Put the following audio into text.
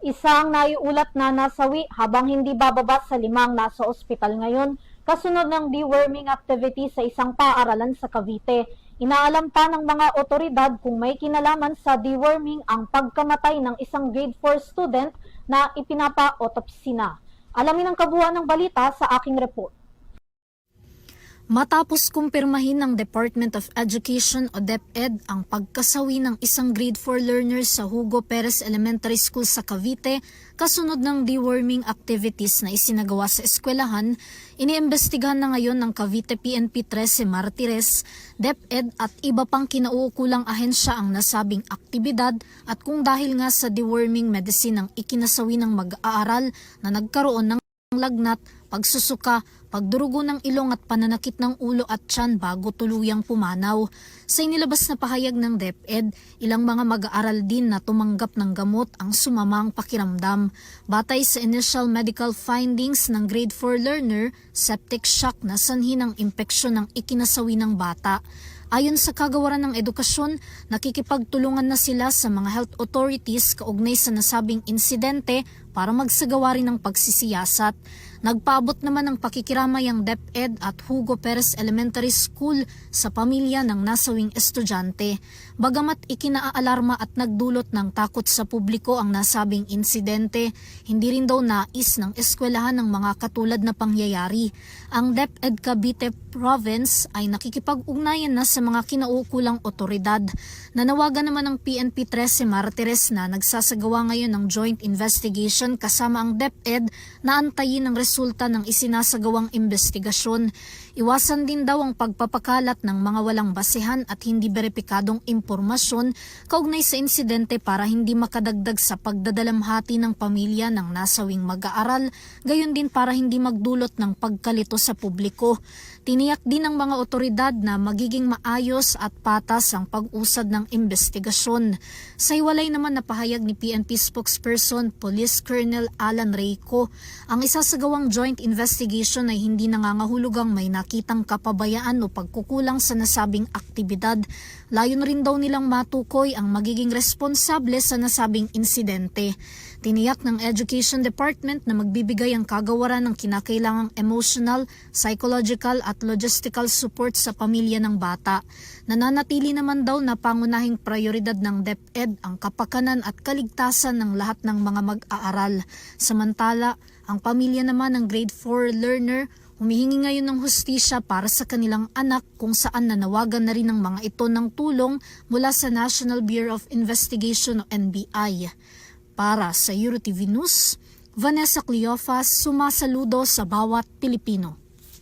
Isang naiulat na nasawi habang hindi bababa sa 5 nasa ospital ngayon kasunod ng deworming activity sa isang paaralan sa Cavite. Inaalam pa ng mga otoridad kung may kinalaman sa deworming ang pagkamatay ng isang grade 4 student na ipinapa-autopsy na. Alamin ang kabuuan ng balita sa aking report. Matapos kumpirmahin ng Department of Education o DepEd ang pagkasawi ng isang grade 4 learner sa Hugo Perez Elementary School sa Cavite kasunod ng deworming activities na isinagawa sa eskwelahan, iniimbestigahan na ngayon ng Cavite PNP 13 Martires, DepEd at iba pang kinauukulang ahensya ang nasabing aktibidad at kung dahil nga sa deworming medicine ang ikinasawi ng mag-aaral na nagkaroon ng lagnat, pagsusuka, pagdurugo ng ilong at pananakit ng ulo at tiyan bago tuluyang pumanaw. Sa inilabas na pahayag ng DepEd, ilang mga mag-aaral din na tumanggap ng gamot ang sumamang pakiramdam. Batay sa initial medical findings ng grade 4 learner, septic shock na sanhi ng impeksyon ng ikinasawi ng bata. Ayon sa kagawaran ng edukasyon, nakikipagtulungan na sila sa mga health authorities kaugnay sa nasabing insidente para magsagawa rin ng pagsisiyasat. Nagpaabot naman ng pakikiramay ang DepEd at Hugo Perez Elementary School sa pamilya ng nasawing estudyante. Bagamat ikinaalarma at nagdulot ng takot sa publiko ang nasabing insidente, hindi rin daw nais ng eskwelahan ng mga katulad na pangyayari. Ang DepEd Cavite Province ay nakikipag-ugnayan na sa mga kinaukulang otoridad. Nanawagan naman ng PNP 13 Martires na nagsasagawa ngayon ng joint investigation kasama ang DepEd na antayin ang resulta ng isinasagawang investigasyon. Iwasan din daw ang pagpapakalat ng mga walang basehan at hindi beripikadong impormasyon kaugnay sa insidente para hindi makadagdag sa pagdadalamhati ng pamilya ng nasawing mag-aaral, gayon din para hindi magdulot ng pagkalito sa publiko. Tiniyak din ng mga otoridad na magiging maayos at patas ang pag-usad ng investigasyon. Sa hiwalay naman na pahayag ni PNP spokesperson Police Colonel Alan Reyco, ang isasagawang joint investigation ay hindi nangangahulugang may nakitang kapabayaan o pagkukulang sa nasabing aktibidad. Layon rin daw nilang matukoy ang magiging responsable sa nasabing insidente. Tiniyak ng Education Department na magbibigay ang kagawaran ng kinakailangang emotional, psychological at logistical support sa pamilya ng bata. Nananatili naman daw na pangunahing prioridad ng DepEd ang kapakanan at kaligtasan ng lahat ng mga mag-aaral. Samantala, ang pamilya naman ng grade 4 learner humihingi ngayon ng hustisya para sa kanilang anak kung saan nanawagan na rin ng mga ito ng tulong mula sa National Bureau of Investigation o NBI. Para sa EuroTV News, Vanessa Cleofas, sumasaludo sa bawat Pilipino.